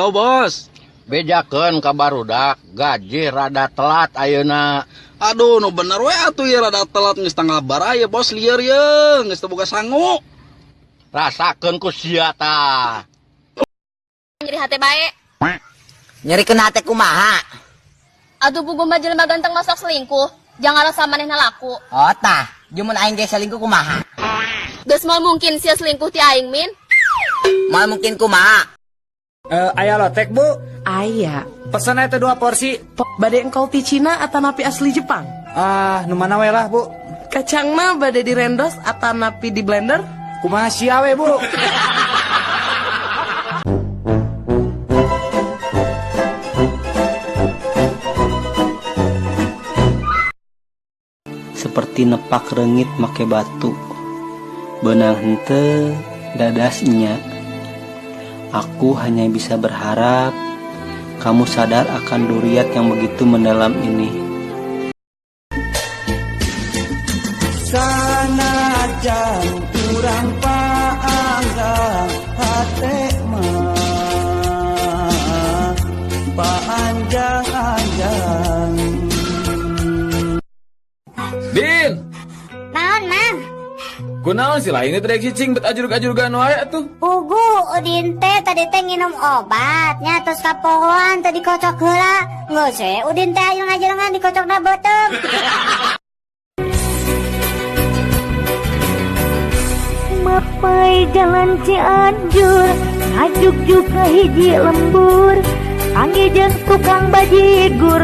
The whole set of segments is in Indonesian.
Halo bos. Bejakeun ka barudak, gaji rada telat ayeuna. Aduh, no bener we atuh ya rada telat geus tanggal baraya bos lieur ye, geus teu boga sangu. Rasakeun ku sia tah. Nyeri hate bae. Nyerikeun hate kumaha? Atuh puguh mah jelema ganteng masak selingkuh. Jangan rasa manehna laku. Oh tah, jumun aing ge selingkuh kumaha? Geus moal mungkin sia selingkuh ti aing min. Mal mungkin kumaha? Aya lotek bu, Aya. pesan itu 2 porsi. Bade engkau ti Cina atau napi asli Jepang? Nu mana we lah bu, Kacang mah bade direndos atau napi di blender? kumaha sia we bu. Seperti nepak rengit make batu, benang hente dadasnya. Aku hanya bisa berharap kamu sadar akan duriat yang begitu mendalam ini. Sanajan urang paanggang hate mah paanjang-anjang. Din, Naon mang? kunaon sih lah ini tadi cicing bet ajur-ajurgan wae tuh. Pugu Udin teh tadi teh nginum obatnya terus kapohoan tadi kocok heula. Geus we Udin teh aya ngajarangan dikocokna beuteung. Mapai jalan Cianjur, ngajuk-juk ke hiji lembur. Panggil jeung tukang bajigur,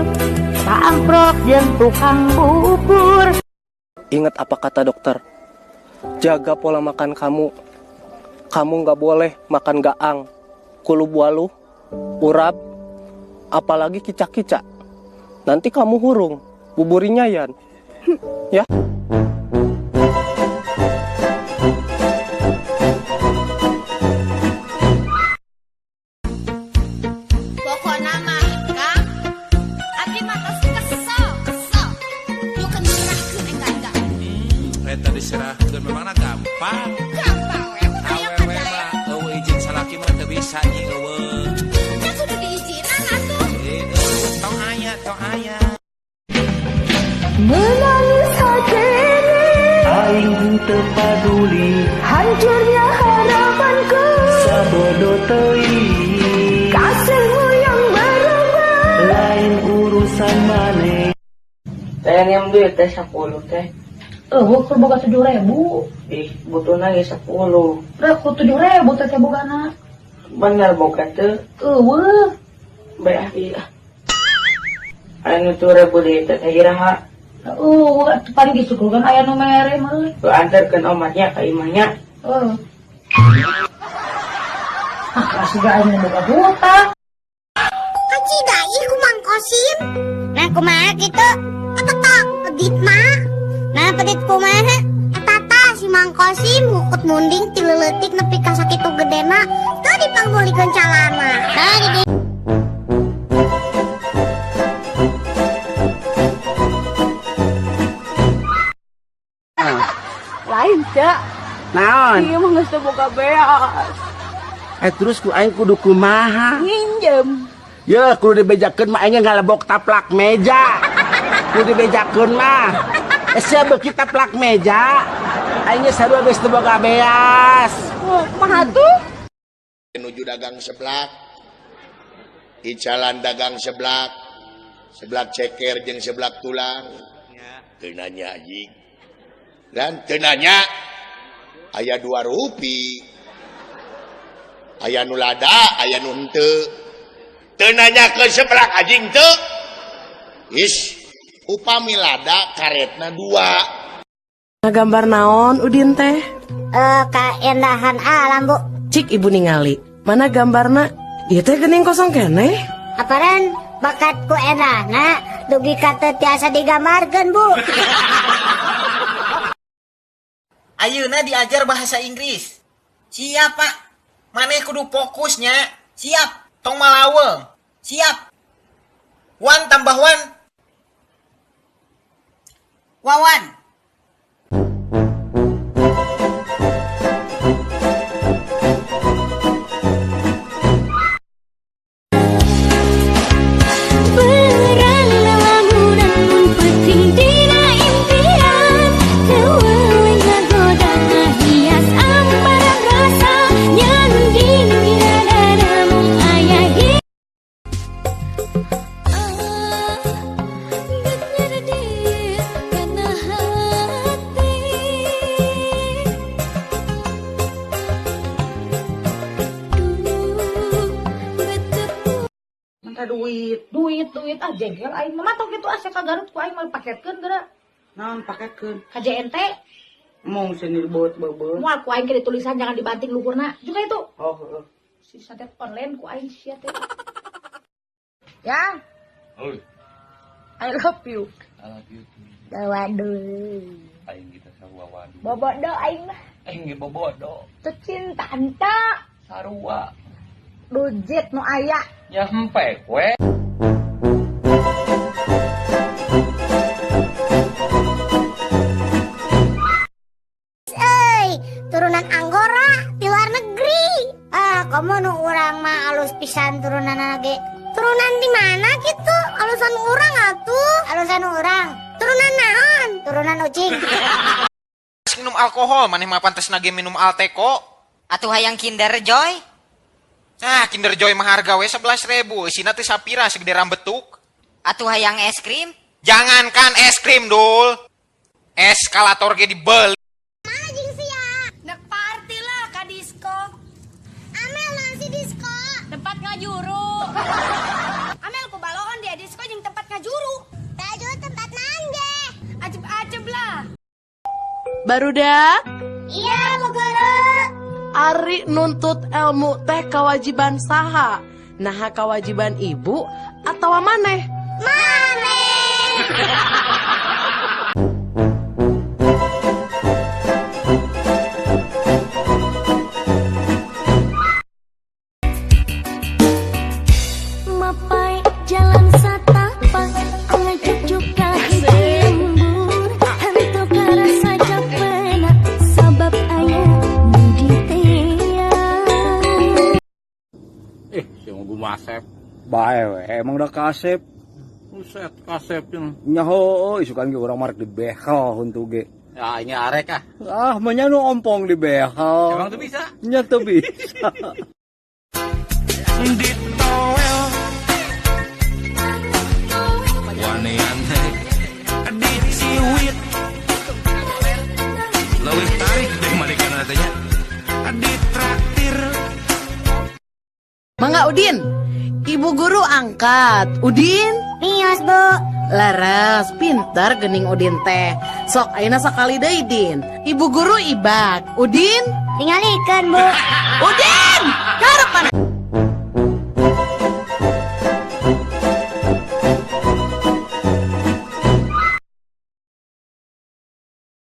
paamprok jeung tukang bubur. Ingat apa kata dokter? Jaga pola makan kamu. Kamu nggak boleh makan gaang, kulubualu, urap, apalagi kicak-kicak. Nanti kamu hurung, buburinya yan. Ya. Pokona mah Kang, abdi mah tos kesel. Lu kan nyerahkeun enggak. Eta diserahkeun memangna gampang. Gampang we. Aya Awewe mah eueuh izin salaki mah teu bisa nyi eueuh. kan kudu diizinan atuh. Tong aya. Menangis hati Aing teu paduli, hancurnya harapanku. sabodo teuing, Kasihmu yang berubah. lain urusan maneh. Sayang yang duit teh 10 teh. Kur boga 7.000. Ih, butuhna ge 10. Rek ku 7.000 teh teh bogana. Bener boga teu. Eueuh. Bae ieu. Anu 7.000 deui teh iraha? Paling disukur kan aya nu mere mah. Tuh anterkeun omatnya ka imahnya. Kasiga aya nu boga buta. Kacidai ku Mang Kosim. Nah kumaha kitu? Tetek pedit mah. Nah pedit kumaha? Eta tah si Mang Kosim ngukut munding ti leuletik nepi ka sakitu gedena teu dipanggulikeun calana. Nah jadi Lain cak. Naon? Ieu mah geus teu boga beas. Terus ku aing kudu kumaha? Nginjem. Ya kudu dibejakeun mah aing ngalebok taplak meja. Kudu dibejakeun mah. Sia beuki taplak meja. Aing sarua geus teu boga beas. Kumaha tuh? Nuju dagang seblak, icalan dagang seblak, seblak ceker jeung seblak tulang. Teu nanya anjing. Dan teu nanya aya 2 rupi. Aya nu lada, aya nu henteu. Teu nanya ke seblak anjing teu. Upami lada karetna 2. Gambar naon Udin teh? keindahan alam bu. Cik ibu ningali. Mana gambarna? Ieu teh geuning kosong keneh. Aparen bakatku enahna dugi kata tiasa digambarkeun bu. Ayeuna diajar bahasa Inggris. Siap, Pak. Maneh kudu fokusnya. Siap. Tong malaweung. Siap. 1 tambah 1. Wawan. duit. Duit ah jengkel aing mah matok kitu asa ka Garut ku aing mah paketkeun geura. Naon paketkeun? Ka JNT. Mau sini beut. Moal ku aing ke tulisan jangan dibanting luhurna. Juga itu. Oh, heeh. Si sadet online ku aing sia teh. Ya. Oi. I love you. I love you too. Waduh. Aing kita sarua waduh. Bobodo aing mah. Aing ge bobodo. Teu cinta anta. Sarua. Dujit nu aya. Ya hempek we. Turunan Anggora di luar negeri. Kamu nu urang mah alus pisan turunan lagi. Turunan di mana gitu? Alusan urang atuh. Alusan urang. Turunan naon? Turunan ucing. Minum alkohol, maneh mah pantes nage minum Alteco. Atuh hayang Kinder Joy. Nah, Kinder Joy mah harga we 11.000, isina teh sapira segede rambetuk. Atuh hayang es krim. Jangankan es krim, Dul. Eskalator ge dibeli. Nek party lah ka disco. Amel nasi disco. Tempat ngajuru. Amel ku baloon dia disco jeung tempat ngajuru. Baju tempat nangge. Acep-acep lah. Barudak, Iya, Bu Guru. Ari nuntut ilmu teh kewajiban saha? Nah kewajiban ibu atau maneh? Maneh. Mapai jalan satapak ngacucuk ka lembur hantu karasa capena sabab aya di Si mau masep. Bae we, emang udah kasep. Buset, kasepnya. Nyaho, isukan ge urang marek di behel huntu ge. Ya, ini arek ah. Ah, manya nu ompong di behel. Emang tuh bisa? Nya teu bisa. Mangga Udin, ibu guru angkat. Udin, Mios, Bu. laras, pintar gening Udin teh. Sok ayeuna sakali deui Din. Ibu guru ibak. Udin, Tingalikeun, Bu. Udin, karep mana?